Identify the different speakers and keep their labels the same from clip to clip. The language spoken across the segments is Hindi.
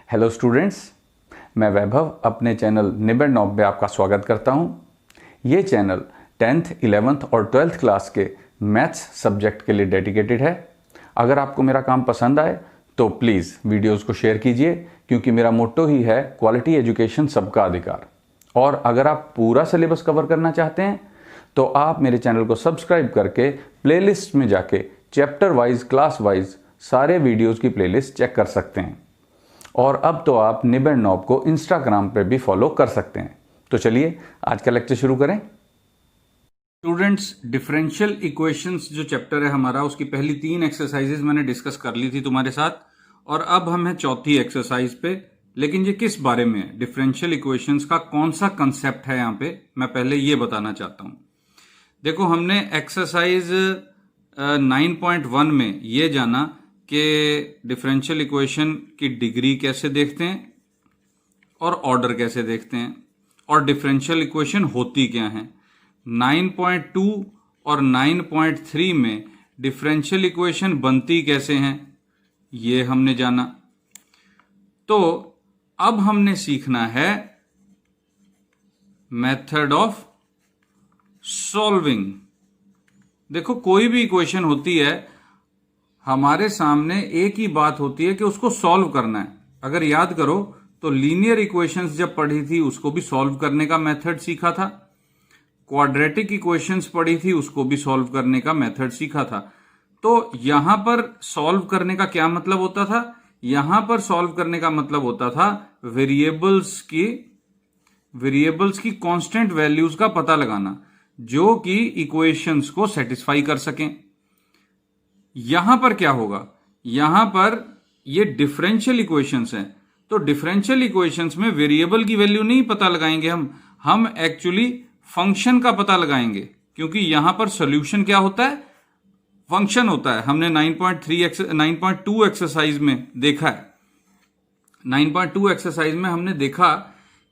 Speaker 1: हेलो स्टूडेंट्स, मैं वैभव अपने चैनल निबेड़ नॉब में आपका स्वागत करता हूं। ये चैनल 10th, 11th और 12th क्लास के मैथ्स सब्जेक्ट के लिए डेडिकेटेड है। अगर आपको मेरा काम पसंद आए तो प्लीज़ वीडियोस को शेयर कीजिए, क्योंकि मेरा मोट्टो ही है क्वालिटी एजुकेशन सबका अधिकार। और अगर आप पूरा सिलेबस कवर करना चाहते हैं तो आप मेरे चैनल को सब्सक्राइब करके प्लेलिस्ट में जाके चैप्टर वाइज, क्लास वाइज सारे वीडियोज़ की प्लेलिस्ट चेक कर सकते हैं। और अब तो आप निबेड़ नॉब को इंस्टाग्राम पे भी फॉलो कर सकते हैं। तो चलिए आज का लेक्चर शुरू करें। स्टूडेंट्स, डिफरेंशियल इक्वेशंस जो चैप्टर है हमारा, उसकी पहली 3 एक्सरसाइजेज मैंने डिस्कस कर ली थी तुम्हारे साथ, और अब हम हैं चौथी एक्सरसाइज पे। लेकिन ये किस बारे में है, डिफरेंशियल इक्वेशंस का कौन सा कंसेप्ट है यहाँ पे, मैं पहले ये बताना चाहता हूं। देखो, हमने एक्सरसाइज 9.1 में ये जाना कि डिफरेंशियल इक्वेशन की डिग्री कैसे देखते हैं और ऑर्डर कैसे देखते हैं, और डिफरेंशियल इक्वेशन होती क्या है। 9.2 और 9.3 में डिफरेंशियल इक्वेशन बनती कैसे हैं, ये हमने जाना। तो अब हमने सीखना है मेथड ऑफ सॉल्विंग। देखो, कोई भी इक्वेशन होती है, हमारे सामने एक ही बात होती है कि उसको सॉल्व करना है। अगर याद करो तो लीनियर इक्वेशंस जब पढ़ी थी उसको भी सॉल्व करने का मेथड सीखा था, क्वाड्रेटिक इक्वेशंस पढ़ी थी उसको भी सॉल्व करने का मेथड सीखा था। तो यहां पर सॉल्व करने का क्या मतलब होता था? यहां पर सॉल्व करने का मतलब होता था वेरिएबल्स की कांस्टेंट वैल्यूज का पता लगाना, जो कि इक्वेशंस को सेटिस्फाई कर सकें। यहां पर क्या होगा, यहां पर ये डिफरेंशियल इक्वेशंस हैं, तो डिफरेंशियल इक्वेशंस में वेरिएबल की वैल्यू नहीं पता लगाएंगे हम एक्चुअली फंक्शन का पता लगाएंगे, क्योंकि यहां पर सॉल्यूशन क्या होता है, फंक्शन होता है। हमने 9.2 एक्सरसाइज में देखा है, 9.2 एक्सरसाइज में हमने देखा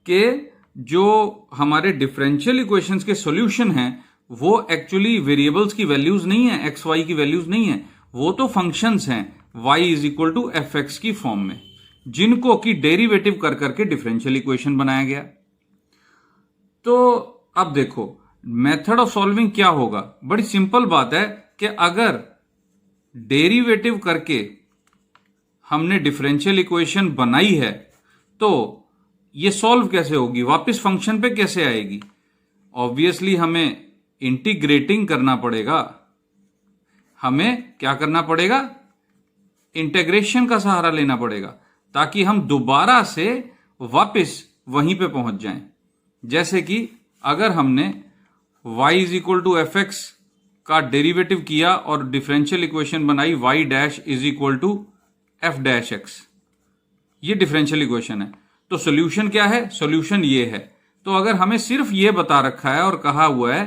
Speaker 1: कि जो हमारे डिफरेंशियल इक्वेशंस के सॉल्यूशन हैं वो एक्चुअली वेरिएबल्स की वैल्यूज नहीं है, एक्स वाई की वैल्यूज नहीं है, वो तो फंक्शंस हैं y is equal to f x की फॉर्म में, जिनको की डेरिवेटिव कर करके डिफरेंशियल इक्वेशन बनाया गया। तो अब देखो, मेथड ऑफ सॉल्विंग क्या होगा। बड़ी सिंपल बात है कि अगर डेरिवेटिव करके हमने डिफरेंशियल इक्वेशन बनाई है तो ये सॉल्व कैसे होगी, वापस फंक्शन पे कैसे आएगी। ऑब्वियसली हमें इंटीग्रेटिंग करना पड़ेगा, हमें क्या करना पड़ेगा, इंटीग्रेशन का सहारा लेना पड़ेगा, ताकि हम दोबारा से वापस वहीं पे पहुंच जाएं। जैसे कि अगर हमने y is equal to f x का डेरिवेटिव किया और डिफरेंशियल इक्वेशन बनाई y dash is equal to f dash x, ये डिफरेंशियल इक्वेशन है। तो सॉल्यूशन क्या है, सॉल्यूशन ये है। तो अगर हमें सिर्फ ये बता रखा है और कहा हुआ है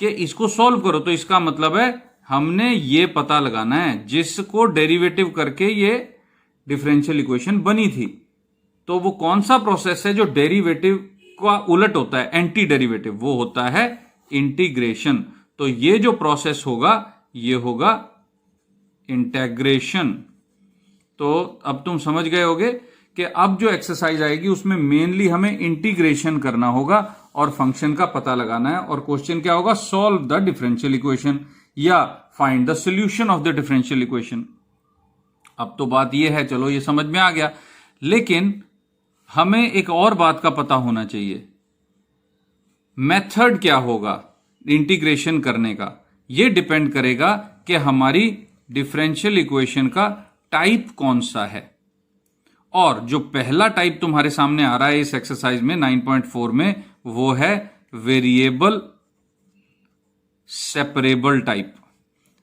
Speaker 1: कि इसको सॉल्व करो, तो इसका मतलब है हमने ये पता लगाना है जिसको डेरिवेटिव करके ये डिफरेंशियल इक्वेशन बनी थी। तो वो कौन सा प्रोसेस है जो डेरिवेटिव का उलट होता है, एंटी डेरिवेटिव, वो होता है इंटीग्रेशन। तो ये जो प्रोसेस होगा ये होगा इंटीग्रेशन। तो अब तुम समझ गए होगे कि अब जो एक्सरसाइज आएगी उसमें मेनली हमें इंटीग्रेशन करना होगा और फंक्शन का पता लगाना है। और क्वेश्चन क्या होगा, सॉल्व द डिफरेंशियल इक्वेशन या find the solution of the differential equation. अब तो बात यह है, चलो ये समझ में आ गया, लेकिन हमें एक और बात का पता होना चाहिए, मेथड क्या होगा इंटीग्रेशन करने का। यह डिपेंड करेगा कि हमारी डिफरेंशियल इक्वेशन का टाइप कौन सा है। और जो पहला टाइप तुम्हारे सामने आ रहा है इस एक्सरसाइज में 9.4 में, वो है variable separable type.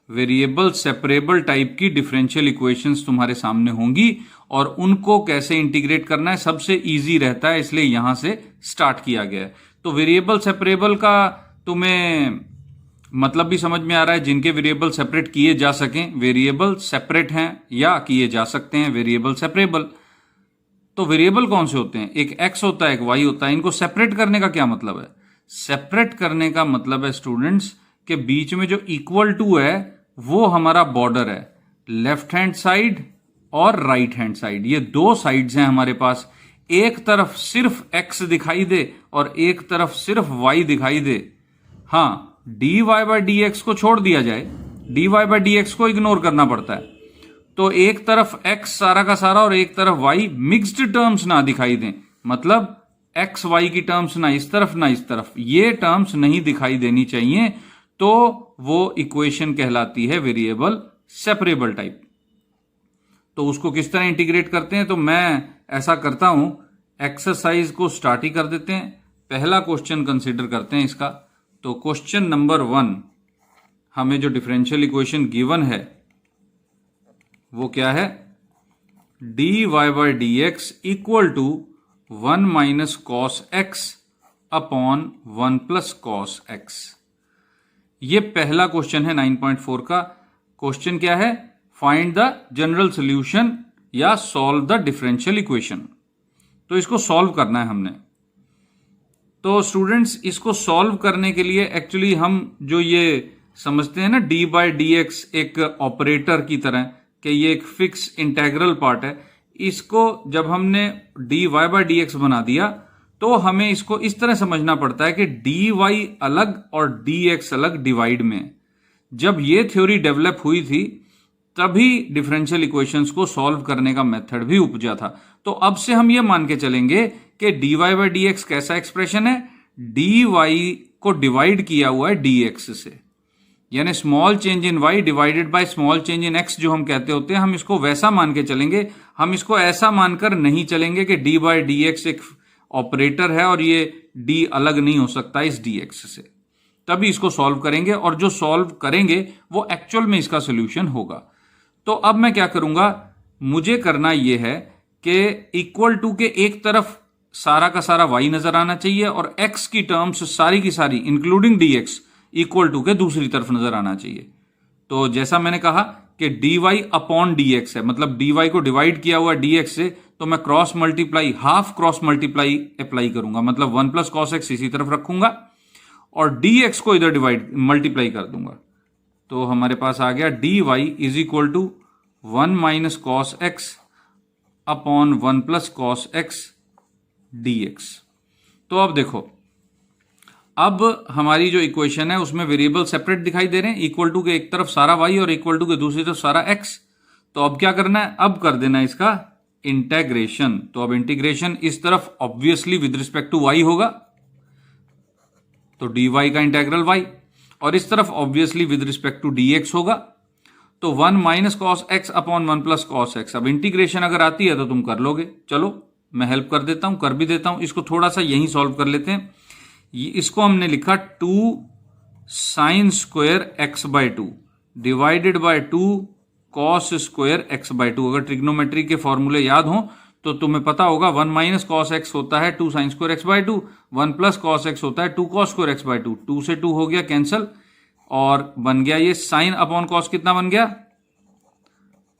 Speaker 1: Variable separable type की डिफरेंशियल इक्वेशंस तुम्हारे सामने होंगी, और उनको कैसे इंटीग्रेट करना है सबसे इजी रहता है, इसलिए यहां से स्टार्ट किया गया है। तो वेरिएबल सेपरेबल का तुम्हें मतलब भी समझ में आ रहा है, जिनके वेरिएबल सेपरेट किए जा सकें, वेरिएबल सेपरेट हैं या किए जा सकते हैं वेरिएबल सेपरेबल। तो वेरिएबल कौन से होते हैं, एक x होता है, एक y होता है। इनको सेपरेट करने का क्या मतलब है, सेपरेट करने का मतलब है स्टूडेंट्स के बीच में जो इक्वल टू है वो हमारा बॉर्डर है। लेफ्ट हैंड साइड और राइट हैंड साइड, ये दो साइड्स हैं हमारे पास। एक तरफ सिर्फ x दिखाई दे और एक तरफ सिर्फ y दिखाई दे, हाँ, dy बाय डी एक्स को छोड़ दिया जाए, dy बाय डी एक्स को इग्नोर करना पड़ता है, तो एक तरफ x सारा का सारा और एक तरफ y, मिक्स्ड टर्म्स ना दिखाई दें, मतलब x y की टर्म्स ना इस तरफ ना इस तरफ, ये टर्म्स नहीं दिखाई देनी चाहिए, तो वो इक्वेशन कहलाती है वेरिएबल सेपरेबल टाइप। तो उसको किस तरह इंटीग्रेट करते हैं, तो मैं ऐसा करता हूं, एक्सरसाइज को स्टार्ट ही कर देते हैं। पहला क्वेश्चन कंसीडर करते हैं इसका। तो क्वेश्चन नंबर 1, हमें जो डिफरेंशियल इक्वेशन गिवन है वो क्या है, dy by d x equal to 1 minus cos x upon 1 plus cos x. ये पहला क्वेश्चन है 9.4 का। क्वेश्चन क्या है, फाइंड द जनरल सोल्यूशन या सॉल्व द डिफरेंशियल इक्वेशन। तो इसको सॉल्व करना है हमने। तो स्टूडेंट्स, इसको सॉल्व करने के लिए एक्चुअली हम जो ये समझते हैं ना डी बाय डी एक्स एक ऑपरेटर की तरह, कि ये एक फिक्स इंटेग्रल पार्ट है, इसको जब हमने d y by d x बना दिया तो हमें इसको इस तरह समझना पड़ता है कि डी वाई अलग और डी एक्स अलग डिवाइड में। जब ये थ्योरी डेवलप हुई थी तभी डिफरेंशियल इक्वेशंस को सॉल्व करने का मेथड भी उपजा था। तो अब से हम ये मान के चलेंगे कि d y by d x कैसा एक्सप्रेशन है, डी वाई को डिवाइड किया हुआ है डी एक्स से, यानी small change in y divided by small change in x जो हम कहते होते हैं, हम इसको वैसा मान के चलेंगे। हम इसको ऐसा मानकर नहीं चलेंगे कि d बाय डी एक्स एक ऑपरेटर है और ये d अलग नहीं हो सकता इस dx से, तभी इसको सॉल्व करेंगे, और जो सॉल्व करेंगे वो एक्चुअल में इसका सोल्यूशन होगा। तो अब मैं क्या करूंगा, मुझे करना यह है कि इक्वल टू के एक तरफ सारा का सारा y नजर आना चाहिए और x की टर्म्स सारी की सारी इंक्लूडिंग dx इक्वल टू के दूसरी तरफ नजर आना चाहिए। तो जैसा मैंने कहा कि dy अपॉन dx है, मतलब dy को डिवाइड किया हुआ dx से, तो मैं cross multiply, half cross multiply apply करूंगा, मतलब 1 प्लस कॉस एक्स इसी तरफ रखूंगा और dx को इधर डिवाइड मल्टीप्लाई कर दूंगा। तो हमारे पास आ गया dy is equal to 1 minus cos x upon 1 plus cos x dx। तो अब देखो, अब हमारी जो इक्वेशन है उसमें वेरिएबल सेपरेट दिखाई दे रहे हैं, इक्वल टू के एक तरफ सारा y और इक्वल टू के दूसरी तरफ सारा x। तो अब क्या करना है, अब कर देना है इसका इंटेग्रेशन। तो अब इंटीग्रेशन इस तरफ obviously with respect to y होगा, तो dy का इंटेग्रल y, और इस तरफ obviously with respect to dx होगा, तो 1 minus cos x upon 1 plus cos x. अब इंटीग्रेशन अगर आती है तो तुम कर लोगे, चलो मैं हेल्प कर देता हूं, कर भी देता हूं। इसको थोड़ा सा यहीं सॉल्व कर लेते हैं। इसको हमने लिखा 2 sine square x by 2 divided by 2 cos square x by 2। अगर ट्रिग्नोमेट्री के फॉर्मूले याद हो तो तुम्हें पता होगा 1 माइनस कॉस एक्स होता है 2 sine square x by 2, 1 plus cos x होता है 2 कॉस स्क्वायर एक्स बाय 2। 2 से 2 हो गया कैंसल और बन गया ये साइन अपॉन कॉस, कितना बन गया,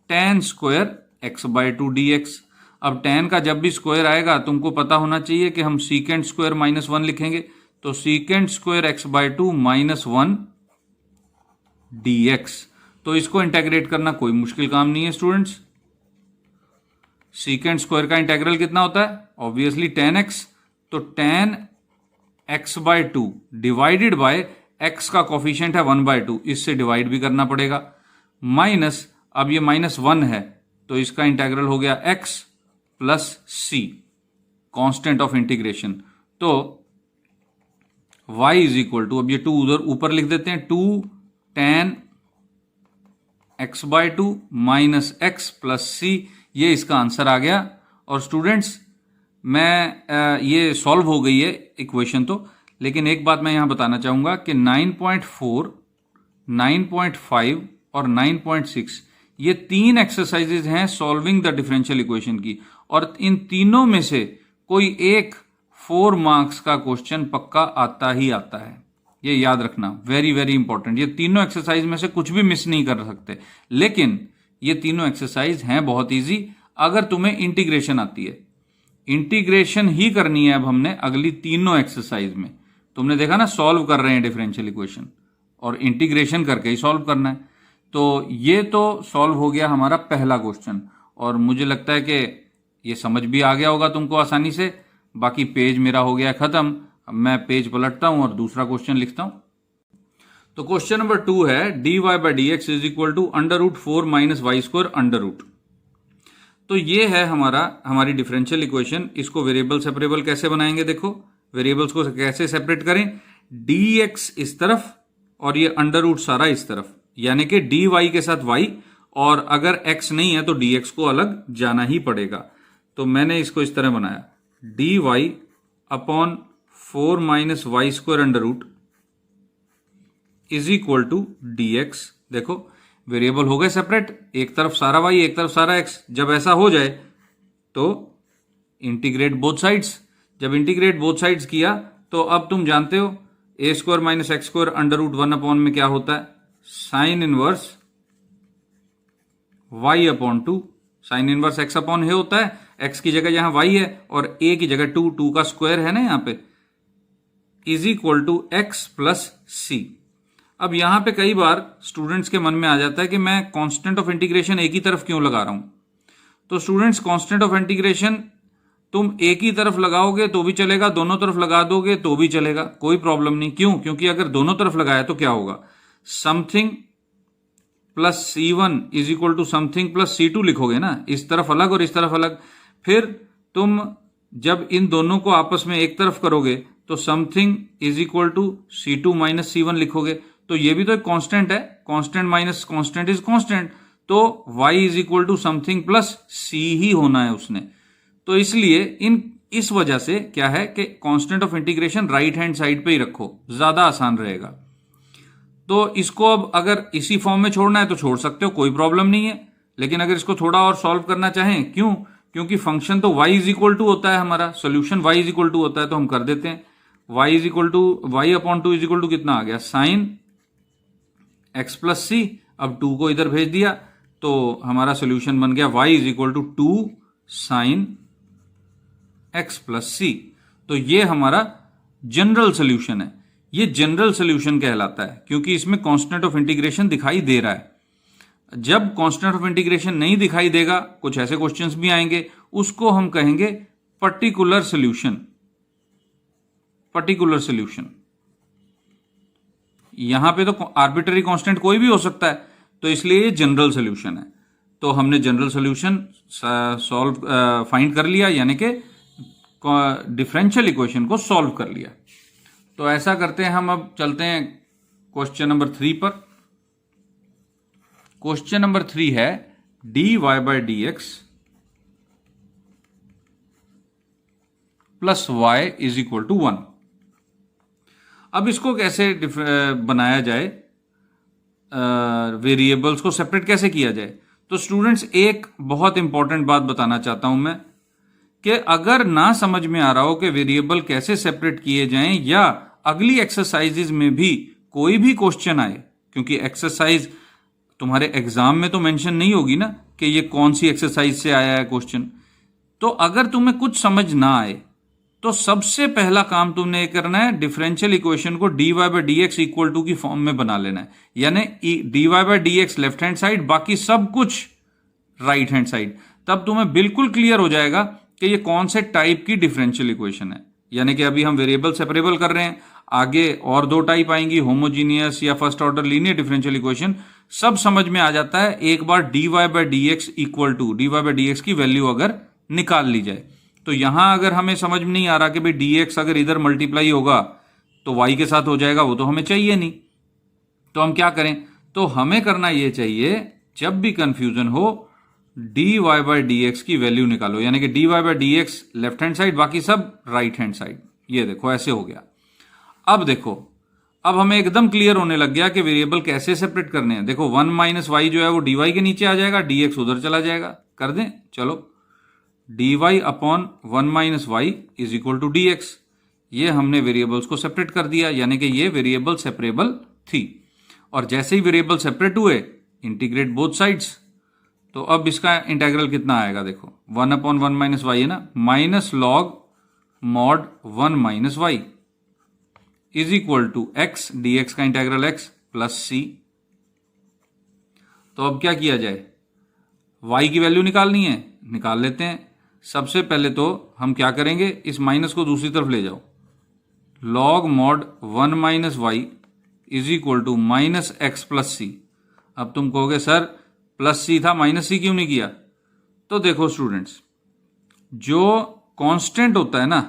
Speaker 1: tan square x by 2 dx। अब tan का जब भी स्क्वायर आएगा तुमको पता होना चाहिए कि हम सीकेंड स्क्वायर माइनस 1 लिखेंगे, तो secant square x by 2 minus 1 dx। तो इसको इंटेग्रेट करना कोई मुश्किल काम नहीं है स्टूडेंट्स। सीकेंड स्क्वायर का इंटेग्रल कितना होता है, ऑब्वियसली tan x, तो tan x by 2 divided by x का कोफिशिएंट है 1 बाय 2, इससे डिवाइड भी करना पड़ेगा, माइनस, अब ये माइनस 1 है तो इसका इंटेग्रल हो गया x plus c, constant of integration. तो y इज इक्वल टू, अब ये 2 उधर ऊपर लिख देते हैं, 2 tan x by 2 minus x plus c, ये इसका आंसर आ गया। और स्टूडेंट्स, मैं ये सॉल्व हो गई है इक्वेशन तो, लेकिन एक बात मैं यहां बताना चाहूंगा कि 9.4, 9.5 और 9.6 ये 3 एक्सरसाइजेज हैं सॉल्विंग द डिफरेंशियल इक्वेशन की, और इन तीनों में से कोई एक 4 मार्क्स का क्वेश्चन पक्का आता ही आता है, ये याद रखना, वेरी वेरी इंपॉर्टेंट। ये तीनों एक्सरसाइज में से कुछ भी मिस नहीं कर सकते, लेकिन ये तीनों एक्सरसाइज हैं बहुत इजी अगर तुम्हें इंटीग्रेशन आती है। इंटीग्रेशन ही करनी है अब हमने अगली तीनों एक्सरसाइज में। तुमने देखा ना, सॉल्व कर रहे हैं डिफरेंशियल इक्वेशन और इंटीग्रेशन करके ही सॉल्व करना है। तो ये तो सॉल्व हो गया हमारा पहला क्वेश्चन, और मुझे लगता है कि ये समझ भी आ गया होगा तुमको आसानी से। बाकी पेज मेरा हो गया खत्म। अब मैं पेज पलटता हूं और दूसरा क्वेश्चन लिखता हूं। तो क्वेश्चन नंबर 2 है dy by d x is equal to under root 4 minus y square under root. तो ये है हमारी डिफरेंशियल इक्वेशन। इसको वेरिएबल सेपरेबल कैसे बनाएंगे, देखो वेरिएबल्स को कैसे सेपरेट करें। dx इस तरफ और ये अंडर रूट सारा इस तरफ, यानी कि dy के साथ y, और अगर x नहीं है तो dx को अलग जाना ही पड़ेगा। तो मैंने इसको इस तरह बनाया, dy upon 4 minus y square under root is equal to dx। देखो वेरिएबल हो गए सेपरेट, एक तरफ सारा y एक तरफ सारा x। जब ऐसा हो जाए तो इंटीग्रेट बोथ साइड्स। जब इंटीग्रेट बोथ साइड्स किया तो अब तुम जानते हो a square minus x square under root 1 upon में क्या होता है, sine inverse y upon 2। Sine inverse x upon है होता है, x की जगह यहां y है और a की जगह 2 का स्क्वायर है ना यहां पे, is equal to x plus c. अब यहां पे कई बार स्टूडेंट्स के मन में आ जाता है कि मैं कांस्टेंट ऑफ इंटीग्रेशन एक ही तरफ क्यों लगा रहा हूं। तो स्टूडेंट्स, कांस्टेंट ऑफ इंटीग्रेशन तुम एक ही तरफ लगाओगे तो भी चलेगा, दोनों तरफ लगा दोगे तो भी चलेगा, कोई प्रॉब्लम नहीं। क्यों? क्योंकि अगर दोनों तरफ लगाया तो क्या होगा, something plus C1 is equal to something plus C2 लिखोगे ना, इस तरफ अलग और इस तरफ अलग। फिर तुम जब इन दोनों को आपस में एक तरफ करोगे तो something is equal to C2 minus C1 लिखोगे। तो ये भी तो एक कांस्टेंट है, constant minus constant is constant, तो y is equal to something plus c ही होना है उसने। तो इसलिए इस वजह से क्या है कि constant of integration right hand side पे ही रखो, ज्यादा आसान रहेगा। तो इसको अब अगर इसी फॉर्म में छोड़ना है तो छोड़ सकते हो, कोई प्रॉब्लम नहीं है। लेकिन अगर इसको थोड़ा और सॉल्व करना चाहें, क्यों? क्योंकि फंक्शन तो y इज इक्वल टू होता है, हमारा solution y is equal to होता है, तो हम कर देते हैं y is equal to y upon 2 is equal to कितना आ गया, साइन x प्लस सी। अब 2 को इधर भेज दिया तो हमारा सोल्यूशन बन गया y is equal to 2 sine x plus c. तो ये हमारा जनरल सोल्यूशन है। ये जनरल सोल्यूशन कहलाता है क्योंकि इसमें कांस्टेंट ऑफ इंटीग्रेशन दिखाई दे रहा है। जब कांस्टेंट ऑफ इंटीग्रेशन नहीं दिखाई देगा, कुछ ऐसे क्वेश्चंस भी आएंगे, उसको हम कहेंगे पर्टिकुलर सोल्यूशन। पर्टिकुलर सोल्यूशन, यहां पे तो आर्बिट्ररी कांस्टेंट कोई भी हो सकता है, तो इसलिए ये जनरल सोल्यूशन है। तो हमने जनरल सोल्यूशन सॉल्व फाइंड कर लिया, यानी कि डिफरेंशियल इक्वेशन को सॉल्व कर लिया। तो ऐसा करते हैं हम, अब चलते हैं क्वेश्चन नंबर 3 पर। क्वेश्चन नंबर 3 है dy by d x plus y is equal to 1। अब इसको कैसे बनाया जाए, वेरिएबल्स को सेपरेट कैसे किया जाए। तो स्टूडेंट्स, एक बहुत इंपॉर्टेंट बात बताना चाहता हूं मैं, कि अगर ना समझ में आ रहा हो कि वेरिएबल कैसे सेपरेट किए जाएं, या अगली एक्सरसाइजेज में भी कोई भी क्वेश्चन आए, क्योंकि एक्सरसाइज तुम्हारे एग्जाम में तो मेंशन नहीं होगी ना कि ये कौन सी एक्सरसाइज से आया है क्वेश्चन। तो अगर तुम्हें कुछ समझ ना आए तो सबसे पहला काम तुमने ये करना है, डिफरेंशियल इक्वेशन को dy by d x equal to की फॉर्म में बना लेना है। यानी dy by d x left hand side, बाकी सब कुछ राइट हैंड साइड। तब तुम्हें बिल्कुल क्लियर हो जाएगा कि ये कौन से टाइप की डिफरेंशियल इक्वेशन है। यानी कि अभी हम वेरिएबल सेपरेबल कर रहे हैं, आगे और 2 टाइप आएंगी, होमोजीनियस या first order linear differential equation. सब समझ में आ जाता है एक बार dy by d x equal to dy by d x की वैल्यू अगर निकाल ली जाए। तो यहां अगर हमें समझ में नहीं आ रहा कि भाई dx अगर इधर मल्टीप्लाई होगा तो y के साथ हो जाएगा, वो तो हमें चाहिए नहीं। तो हम क्या करें, तो हमें करना ये चाहिए, जब भी कंफ्यूजन हो dy बाई डी एक्स की वैल्यू निकालो, यानी कि dy by d x left hand side, बाकी सब राइट हैंड साइड। ये देखो ऐसे हो गया। अब देखो, अब हमें एकदम क्लियर होने लग गया कि वेरिएबल कैसे सेपरेट करने हैं। देखो 1 माइनस वाई जो है वो dy के नीचे आ जाएगा, dx उधर चला जाएगा। कर दें, चलो dy upon 1 minus y is equal to dx। ये हमने वेरिएबल्स को सेपरेट कर दिया, यानी कि ये वेरिएबल सेपरेबल थी। और जैसे ही वेरिएबल सेपरेट हुए, इंटीग्रेट बोथ साइड्स। तो अब इसका इंटेग्रल कितना आएगा, देखो 1 अपॉन 1 माइनस वाई है ना, minus log mod 1 minus y is equal to x, dx का इंटेग्रल x प्लस सी। तो अब क्या किया जाए, y की वैल्यू निकालनी है, निकाल लेते हैं। सबसे पहले तो हम क्या करेंगे, इस माइनस को दूसरी तरफ ले जाओ। log mod 1 minus y is equal to minus x plus c. अब तुम कहोगे सर प्लस सी था, माइनस सी क्यों नहीं किया? तो देखो स्टूडेंट्स, जो कांस्टेंट होता है ना,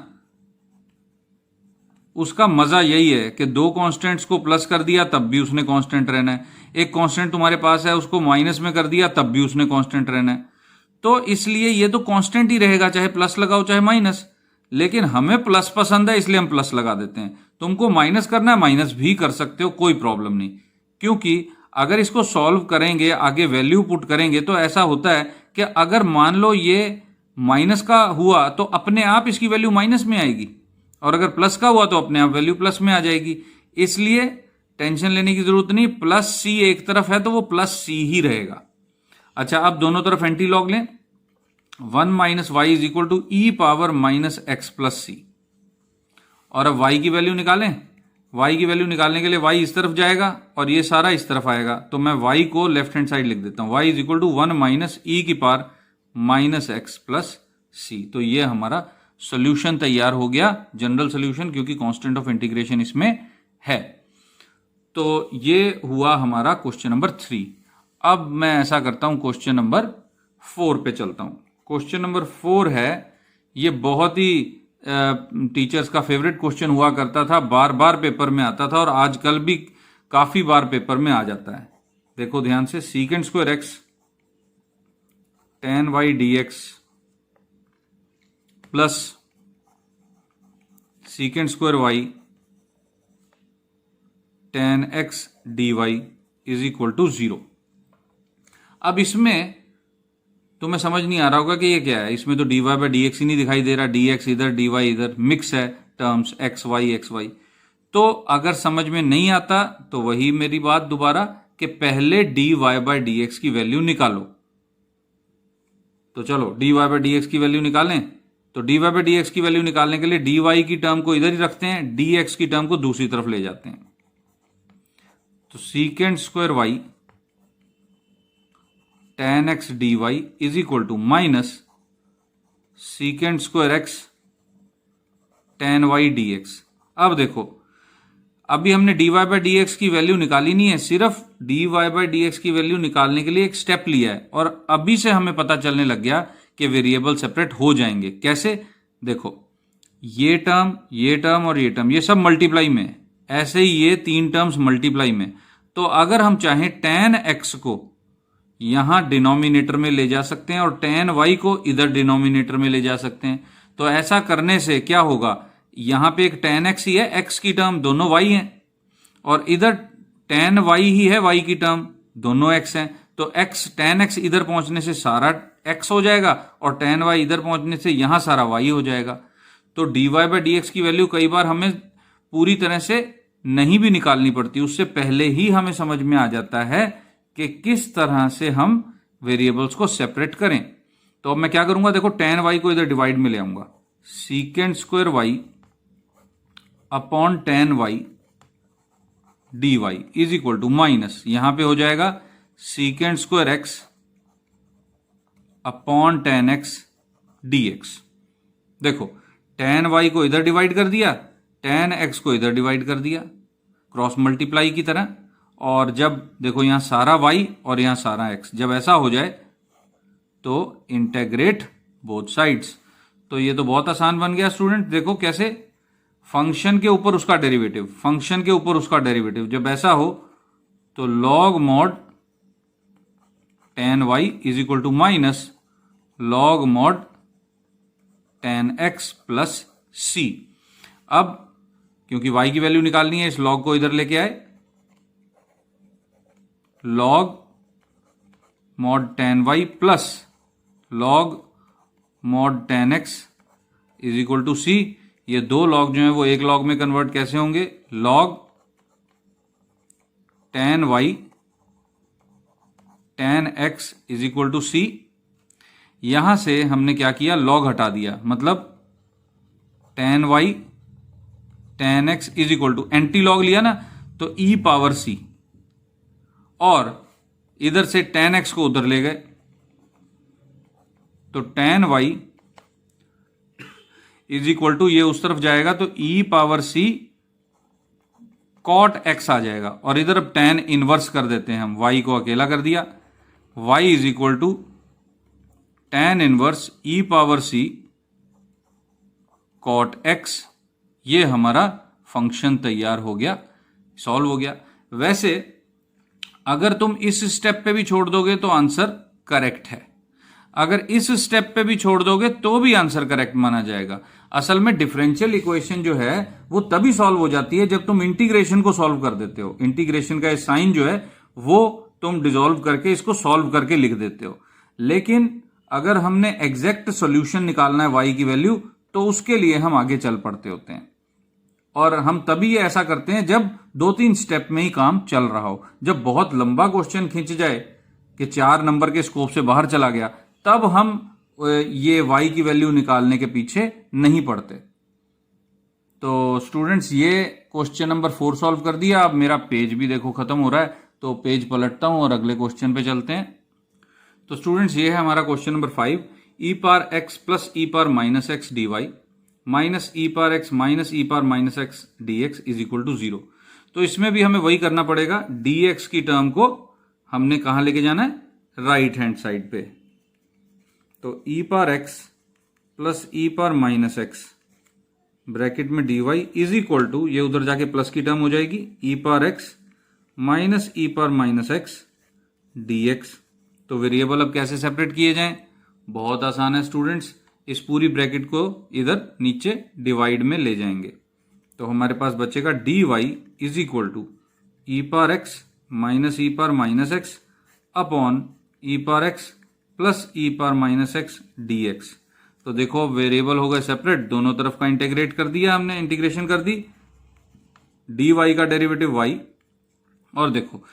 Speaker 1: उसका मजा यही है कि दो कांस्टेंट्स को प्लस कर दिया तब भी उसने कांस्टेंट रहना है, एक कांस्टेंट तुम्हारे पास है उसको माइनस में कर दिया तब भी उसने कांस्टेंट रहना है। तो इसलिए ये तो कांस्टेंट ही रहेगा, चाहे प्लस लगाओ चाहे माइनस। लेकिन हमें प्लस पसंद है इसलिए हम प्लस लगा देते हैं। तुमको माइनस करना है, माइनस भी कर सकते हो, कोई प्रॉब्लम नहीं। क्योंकि अगर इसको सॉल्व करेंगे, आगे वैल्यू पुट करेंगे, तो ऐसा होता है कि अगर मान लो ये माइनस का हुआ तो अपने आप इसकी वैल्यू माइनस में आएगी, और अगर प्लस का हुआ तो अपने आप वैल्यू प्लस में आ जाएगी। इसलिए टेंशन लेने की जरूरत नहीं, प्लस सी एक तरफ है तो वो प्लस सी ही रहेगा। अच्छा, अब दोनों तरफ एंटी लॉग लें। 1 minus y is equal to e power minus x plus c. और अब y की वैल्यू निकालें। y की वैल्यू निकालने के लिए y इस तरफ जाएगा और ये सारा इस तरफ आएगा, तो मैं y को लेफ्ट हैंड साइड लिख देता हूं। y is equal to 1 minus e की power minus x plus c. तो ये हमारा सोल्यूशन तैयार हो गया, जनरल सोल्यूशन, क्योंकि कांस्टेंट ऑफ इंटीग्रेशन इसमें है। तो ये हुआ हमारा क्वेश्चन नंबर 3। अब मैं ऐसा करता हूं, क्वेश्चन नंबर 4 पे चलता हूं। क्वेश्चन नंबर 4 है, ये बहुत ही टीचर्स का फेवरेट क्वेश्चन हुआ करता था, बार बार पेपर में आता था और आजकल भी काफी बार पेपर में आ जाता है। देखो ध्यान से, secant square x tan y d x plus secant square y tan x d y is equal to 0। अब इसमें तुम्हें समझ नहीं आ रहा होगा कि ये क्या है। इसमें तो dy बाई डी एक्स ही नहीं दिखाई दे रहा, dx इधर dy इधर, मिक्स है टर्म्स एक्स वाई। तो अगर समझ में नहीं आता तो वही मेरी बात दोबारा कि पहले dy बाई डी एक्स की वैल्यू निकालो। तो चलो dy बाई डी एक्स की वैल्यू निकालें। तो dy बाई डी एक्स की वैल्यू निकालने के लिए dy की टर्म को इधर ही रखते हैं, dx की टर्म को दूसरी तरफ ले जाते हैं। तो secant square y tan x d y is equal to minus secant square x tan y d x. अब देखो, अभी हमने dy बाई डी एक्स की वैल्यू निकाली नहीं है, सिर्फ dy बाई डी एक्स की वैल्यू निकालने के लिए एक स्टेप लिया है, और अभी से हमें पता चलने लग गया कि वेरिएबल सेपरेट हो जाएंगे। कैसे? देखो, ये टर्म और ये टर्म, ये सब मल्टीप्लाई में है, ऐसे ही ये तीन टर्म्स मल्टीप्लाई में। तो अगर हम चाहें tan x को यहां डिनोमिनेटर में ले जा सकते हैं और tan y को इधर डिनोमिनेटर में ले जा सकते हैं। तो ऐसा करने से क्या होगा, यहां पे एक tan x ही है, x की टर्म दोनों y हैं, और इधर tan y ही है, y की टर्म दोनों x हैं। तो x tan x इधर पहुंचने से सारा x हो जाएगा और tan y इधर पहुंचने से यहां सारा y हो जाएगा। तो dy बाई डी एक्स की वैल्यू कई बार हमें पूरी तरह से नहीं भी निकालनी पड़ती, उससे पहले ही हमें समझ में आ जाता है कि किस तरह से हम वेरिएबल्स को सेपरेट करें। तो अब मैं क्या करूंगा, देखो tan y को इधर डिवाइड में ले आऊंगा, secant square y upon tan y d y is equal to minus, यहां पे हो जाएगा secant square x upon tan x d x. देखो tan y को इधर डिवाइड कर दिया, tan x को इधर डिवाइड कर दिया, क्रॉस मल्टीप्लाई की तरह। और जब देखो यहां सारा y और यहां सारा x, जब ऐसा हो जाए तो इंटेग्रेट बोथ साइड्स। तो ये तो बहुत आसान बन गया स्टूडेंट। देखो कैसे, फंक्शन के ऊपर उसका डेरिवेटिव, फंक्शन के ऊपर उसका डेरिवेटिव, जब ऐसा हो तो log mod tan y is equal to minus log mod tan x plus c। अब क्योंकि y की वैल्यू निकालनी है, इस log को इधर लेके आए, log mod tan y plus log mod tan x is equal to c। ये दो log जो है वो एक log में कन्वर्ट कैसे होंगे, log tan y tan x is equal to c। यहां से हमने क्या किया, log हटा दिया, मतलब tan y tan x is equal to, antilog लिया ना तो e पावर c, और इधर से tan x को उधर ले गए तो tan y is equal to, ये उस तरफ जाएगा तो e power c cot x आ जाएगा, और इधर अब tan इनवर्स कर देते हैं हम, y को अकेला कर दिया, y is equal to tan inverse e power c cot x। ये हमारा फंक्शन तैयार हो गया, सॉल्व हो गया। वैसे अगर तुम इस स्टेप पे भी छोड़ दोगे तो आंसर करेक्ट है, अगर इस स्टेप पे भी छोड़ दोगे तो भी आंसर करेक्ट माना जाएगा। असल में डिफरेंशियल इक्वेशन जो है वो तभी सॉल्व हो जाती है जब तुम इंटीग्रेशन को सॉल्व कर देते हो। इंटीग्रेशन का साइन जो है वो तुम डिसॉल्व करके इसको सॉल्व करके लिख देते हो। लेकिन अगर हमने एग्जैक्ट सॉल्यूशन निकालना है y की वैल्यू, तो उसके लिए हम आगे चल पड़ते होते हैं, और हम तभी ऐसा करते हैं जब 2-3 स्टेप में ही काम चल रहा हो। जब बहुत लंबा क्वेश्चन खींच जाए कि 4 नंबर के स्कोप से बाहर चला गया, तब हम ये y की वैल्यू निकालने के पीछे नहीं पड़ते। तो स्टूडेंट्स, ये क्वेश्चन नंबर 4 सॉल्व कर दिया। अब मेरा पेज भी देखो खत्म हो रहा है, तो पेज पलटता हूं और अगले क्वेश्चन पे चलते हैं। तो स्टूडेंट्स, ये है हमारा question number 5, e power x plus e power minus x d y minus e power x minus e power minus x d x is equal to 0। तो इसमें भी हमें वही करना पड़ेगा, dx की टर्म को हमने कहां लेके जाना है, राइट हैंड साइड पे। तो e power x plus e power minus x bracket में dy इज इक्वल टू, ये उधर जाके प्लस की टर्म हो जाएगी, e power x minus e power minus x dx। तो वेरिएबल अब कैसे सेपरेट किए जाएं, बहुत आसान है स्टूडेंट्स। इस पूरी ब्रैकेट को इधर नीचे डिवाइड में ले जाएंगे, तो हमारे पास बचेगा dy is equal to e power x minus e power minus x upon e power x plus e power minus x dx। तो देखो वेरिएबल हो गए सेपरेट, दोनों तरफ का इंटीग्रेट कर दिया हमने, इंटीग्रेशन कर दी, dy का डेरिवेटिव y, और देखो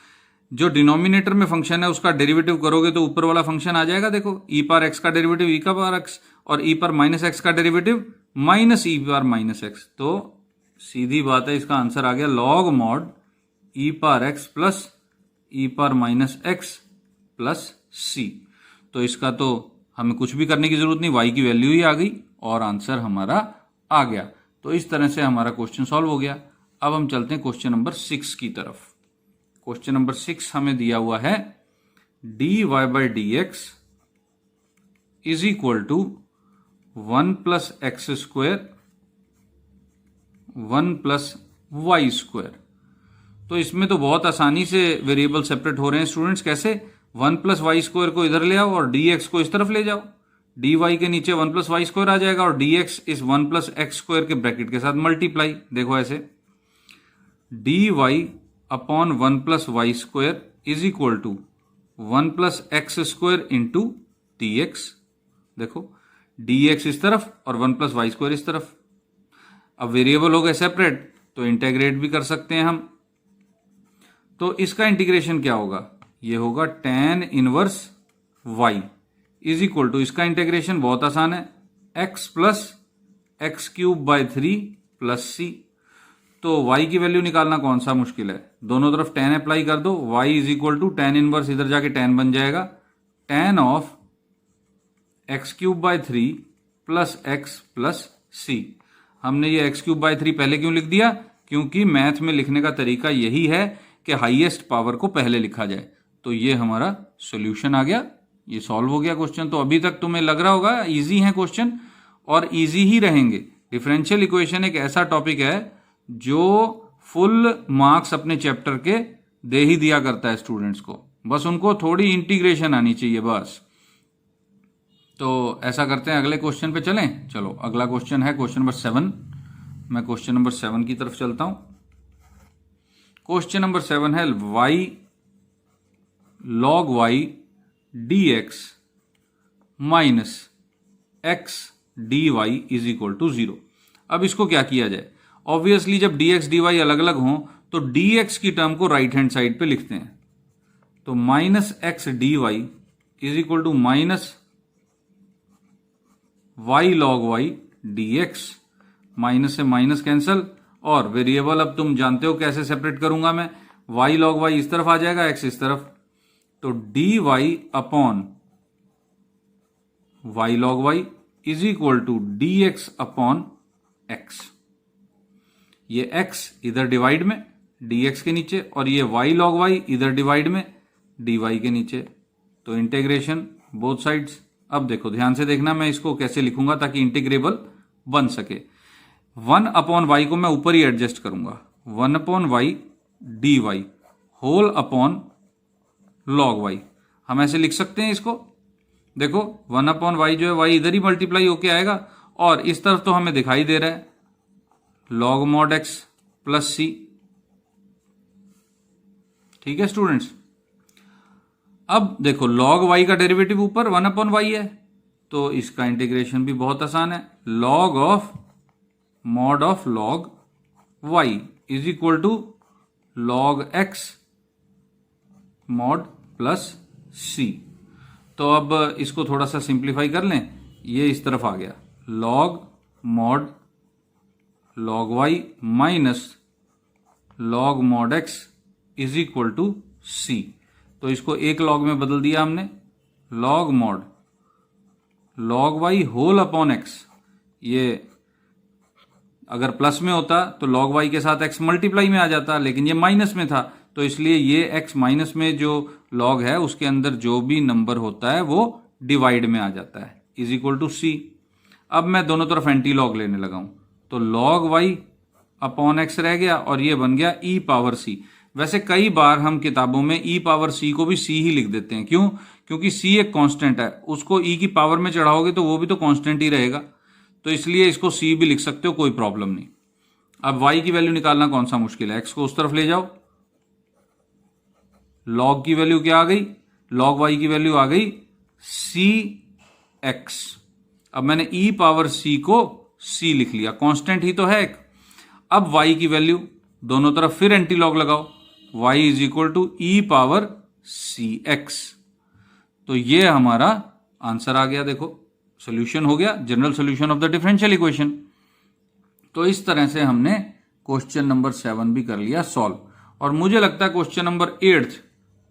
Speaker 1: जो डिनोमिनेटर में फंक्शन है उसका डेरिवेटिव करोगे तो ऊपर वाला फंक्शन आ जाएगा। देखो e पावर x का डेरिवेटिव e का पावर x, और e पावर माइनस एक्स का derivative minus e power minus x. तो सीधी बात है, इसका आंसर आ गया log mod e power x plus e power minus x plus c। तो इसका तो हमें कुछ भी करने की जरूरत नहीं, y की वैल्यू ही आ गई और आंसर हमारा आ गया। तो इस तरह से हमारा क्वेश्चन सॉल्व हो गया। अब हम चलते हैं क्वेश्चन नंबर 6 की तरफ। क्वेश्चन नंबर 6 हमें दिया हुआ है dy by d x is equal to 1 plus x square 1 plus y square. तो इसमें तो बहुत आसानी से वेरिएबल सेपरेट हो रहे हैं स्टूडेंट्स। कैसे, 1 प्लस वाई स्क्वायर को इधर ले आओ और dx को इस तरफ ले जाओ, dy के नीचे 1 प्लस वाई स्क्वायर आ जाएगा और dx इस 1 प्लस एक्स स्क्वायर के ब्रैकेट के साथ मल्टीप्लाई। देखो ऐसे dy upon 1 plus y square is equal to 1 plus x square into dx। देखो dx इस तरफ और 1 प्लस वाई स्क्वायर इस तरफ। अब वेरिएबल हो गए सेपरेट तो इंटीग्रेट भी कर सकते हैं हम। तो इसका इंटीग्रेशन क्या होगा, ये होगा tan inverse y is equal to, इसका इंटीग्रेशन बहुत आसान है, x plus x cube by 3 plus c। तो y की वैल्यू निकालना कौन सा मुश्किल है, दोनों तरफ tan अप्लाई कर दो, y is equal to tan inverse, इधर जाके tan बन जाएगा, tan of x cube by 3 plus x plus c। हमने ये एक्स क्यूब बाय 3 पहले क्यों लिख दिया, क्योंकि मैथ में लिखने का तरीका यही है कि हाईएस्ट पावर को पहले लिखा जाए। तो ये हमारा सॉल्यूशन आ गया, ये सॉल्व हो गया क्वेश्चन। तो अभी तक तुम्हें लग रहा होगा इजी है क्वेश्चन, और इजी ही रहेंगे। डिफरेंशियल इक्वेशन एक ऐसा टॉपिक है जो फुल मार्क्स अपने चैप्टर के दे ही दिया करता है स्टूडेंट्स को, बस उनको थोड़ी इंटीग्रेशन आनी चाहिए बस। तो ऐसा करते हैं, अगले क्वेश्चन पे चलें। चलो अगला क्वेश्चन है क्वेश्चन नंबर 7। मैं क्वेश्चन नंबर 7 की तरफ चलता हूं। क्वेश्चन नंबर 7 है y log y dx minus x d y is equal to 0। अब इसको क्या किया जाए, ऑब्वियसली जब dx dy अलग अलग हों तो dx की टर्म को राइट हैंड साइड पे लिखते हैं। तो minus x d y is equal to minus y log y dx, minus से माइनस कैंसल, और वेरिएबल अब तुम जानते हो कैसे सेपरेट करूंगा मैं, y log y इस तरफ आ जाएगा, x इस तरफ। तो dy upon y log y is equal to dx upon x। ये x इधर डिवाइड में dx के नीचे और ये y log y इधर डिवाइड में dy के नीचे। तो इंटीग्रेशन बोथ साइड्स। अब देखो ध्यान से देखना, मैं इसको कैसे लिखूंगा ताकि इंटीग्रेबल बन सके। 1 अपॉन वाई को मैं ऊपर ही एडजस्ट करूंगा, 1 upon y d y whole upon log y. हम ऐसे लिख सकते हैं इसको। देखो 1 अपॉन वाई जो है वाई इधर ही मल्टीप्लाई होके आएगा और इस तरफ तो हमें दिखाई दे रहा है लॉग मॉड एक्स प्लस सी। ठीक है स्टूडेंट्स। अब देखो log y का डेरिवेटिव ऊपर 1 अपॉन वाई है, तो इसका इंटीग्रेशन भी बहुत आसान है। log of mod of log y is equal to log x mod plus c। तो अब इसको थोड़ा सा सिंप्लीफाई कर लें, ये इस तरफ आ गया log mod log y minus log mod x is equal to c। तो इसको एक लॉग में बदल दिया हमने, log mod log y whole upon x। ये अगर प्लस में होता तो log y के साथ x मल्टीप्लाई में आ जाता, लेकिन ये माइनस में था तो इसलिए ये x माइनस में जो log है उसके अंदर जो भी नंबर होता है वो डिवाइड में आ जाता है, इज इक्वल टू c। अब मैं दोनों तरफ एंटी लॉग लेने लगा हूं, तो log y अपॉन x रह गया और ये बन गया e पावर c। वैसे कई बार हम किताबों में e पावर c को भी c ही लिख देते हैं। क्यों? क्योंकि c एक कांस्टेंट है, उसको e की पावर में चढ़ाओगे तो वो भी तो कांस्टेंट ही रहेगा, तो इसलिए इसको c भी लिख सकते हो, कोई प्रॉब्लम नहीं। अब y की वैल्यू निकालना कौन सा मुश्किल है, x को उस तरफ ले जाओ, log की वैल्यू क्या आ गई, log y की वैल्यू आ गई cx। अब मैंने e पावर c को c लिख लिया, कांस्टेंट ही तो है एक। अब y की वैल्यू दोनों तरफ फिर एंटी लॉग लगाओ, y is equal to e power c x. तो ये हमारा आंसर आ गया। देखो सोल्यूशन हो गया, general solution of the differential equation. तो इस तरह से हमने क्वेश्चन नंबर 7 भी कर लिया सॉल्व, और मुझे लगता है क्वेश्चन नंबर 8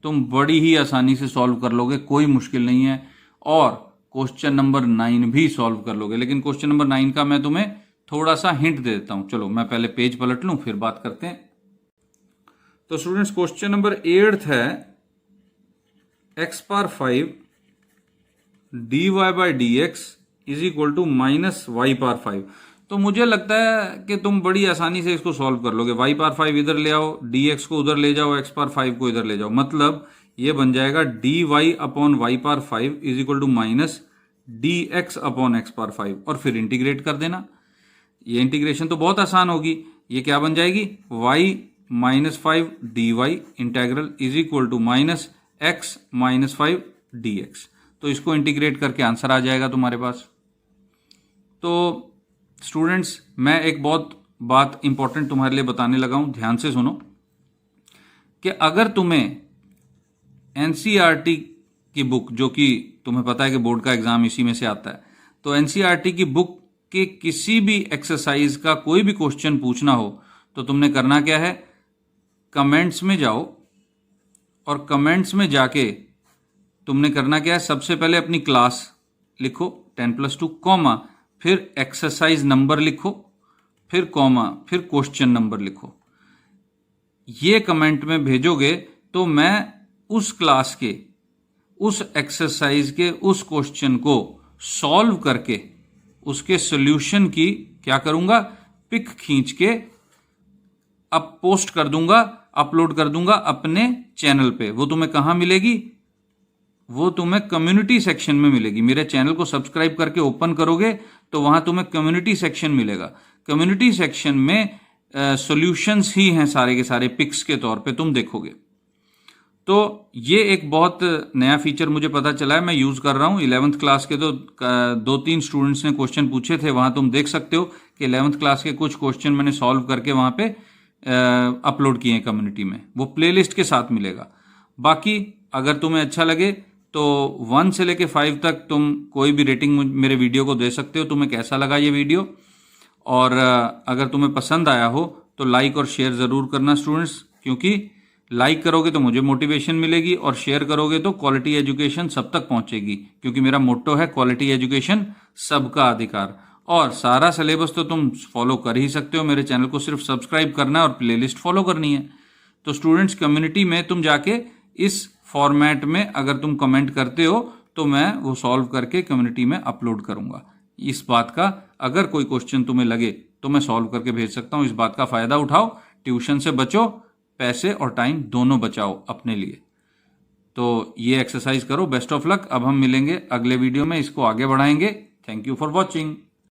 Speaker 1: तुम बड़ी ही आसानी से सॉल्व कर लोगे, कोई मुश्किल नहीं है। और क्वेश्चन नंबर 9 भी सॉल्व कर लोगे, लेकिन क्वेश्चन नंबर 9 का मैं तुम्हें थोड़ा सा हिंट दे देता हूं। चलो मैं पहले पेज पलट लूं फिर बात करते हैं। तो स्टूडेंट्स क्वेश्चन नंबर 8 है x power 5 dy by d x is equal to minus y power 5। तो मुझे लगता है कि तुम बड़ी आसानी से इसको सॉल्व कर लोगे। y पावर 5 इधर ले आओ, dx को उधर ले जाओ, x पावर 5 को इधर ले जाओ, मतलब ये बन जाएगा dy upon y power 5 is equal to minus dx upon x power 5, और फिर इंटीग्रेट कर देना। ये इंटीग्रेशन तो बहुत आसान होगी। ये क्या बन जाएगी, y minus 5 dy integral is equal to minus x minus 5 dx। तो इसको इंटीग्रेट करके आंसर आ जाएगा तुम्हारे पास। तो स्टूडेंट्स मैं एक बहुत बात इंपॉर्टेंट तुम्हारे लिए बताने लगा हूं, ध्यान से सुनो कि अगर तुम्हें एनसीईआरटी की बुक, जो कि तुम्हें पता है कि बोर्ड का एग्जाम इसी में से आता है, तो एनसीईआरटी की बुक के किसी भी एक्सरसाइज का कोई भी क्वेश्चन पूछना हो तो तुमने करना क्या है, कमेंट्स में जाओ और कमेंट्स में जाके तुमने करना क्या है, सबसे पहले अपनी क्लास लिखो 10+2 कॉमा, फिर एक्सरसाइज नंबर लिखो, फिर कॉमा, फिर क्वेश्चन नंबर लिखो। ये कमेंट में भेजोगे तो मैं उस क्लास के उस एक्सरसाइज के उस क्वेश्चन को सॉल्व करके उसके सॉल्यूशन की क्या करूंगा, पिक खींच के अब पोस्ट कर दूंगा, अपलोड कर दूंगा अपने चैनल पे। वो तुम्हें कहां मिलेगी, वो तुम्हें कम्युनिटी सेक्शन में मिलेगी। मेरे चैनल को सब्सक्राइब करके ओपन करोगे तो वहां तुम्हें कम्युनिटी सेक्शन मिलेगा। कम्युनिटी सेक्शन में सॉल्यूशंस ही हैं सारे के सारे, पिक्स के तौर पे तुम देखोगे। तो ये एक बहुत नया फीचर मुझे पता चला है, मैं यूज कर रहा हूं। 11th क्लास के तो 2-3 स्टूडेंट्स ने क्वेश्चन पूछे थे, वहां तुम देख सकते हो कि 11th क्लास के कुछ क्वेश्चन मैंने सॉल्व करके वहां पे अपलोड किए हैं कम्युनिटी में, वो प्लेलिस्ट के साथ मिलेगा। बाकी अगर तुम्हें अच्छा लगे तो 1 से लेके 5 तक तुम कोई भी रेटिंग मेरे वीडियो को दे सकते हो, तुम्हें कैसा लगा ये वीडियो। और अगर तुम्हें पसंद आया हो तो लाइक और शेयर ज़रूर करना स्टूडेंट्स, क्योंकि लाइक करोगे तो मुझे मोटिवेशन मिलेगी, और शेयर करोगे तो क्वालिटी एजुकेशन सब तक पहुंचेगी, क्योंकि मेरा मोट्टो है क्वालिटी एजुकेशन सबका अधिकार। और सारा सिलेबस तो तुम फॉलो कर ही सकते हो, मेरे चैनल को सिर्फ सब्सक्राइब करना है और प्लेलिस्ट फॉलो करनी है। तो स्टूडेंट्स कम्युनिटी में तुम जाके इस फॉर्मेट में अगर तुम कमेंट करते हो तो मैं वो सॉल्व करके कम्युनिटी में अपलोड करूंगा। इस बात का अगर कोई क्वेश्चन तुम्हें लगे तो मैं सॉल्व करके भेज सकता हूं। इस बात का फायदा उठाओ, ट्यूशन से बचो, पैसे और टाइम दोनों बचाओ अपने लिए। तो ये एक्सरसाइज करो। Best of luck. अब हम मिलेंगे अगले वीडियो में, इसको आगे बढ़ाएंगे। Thank you for watching.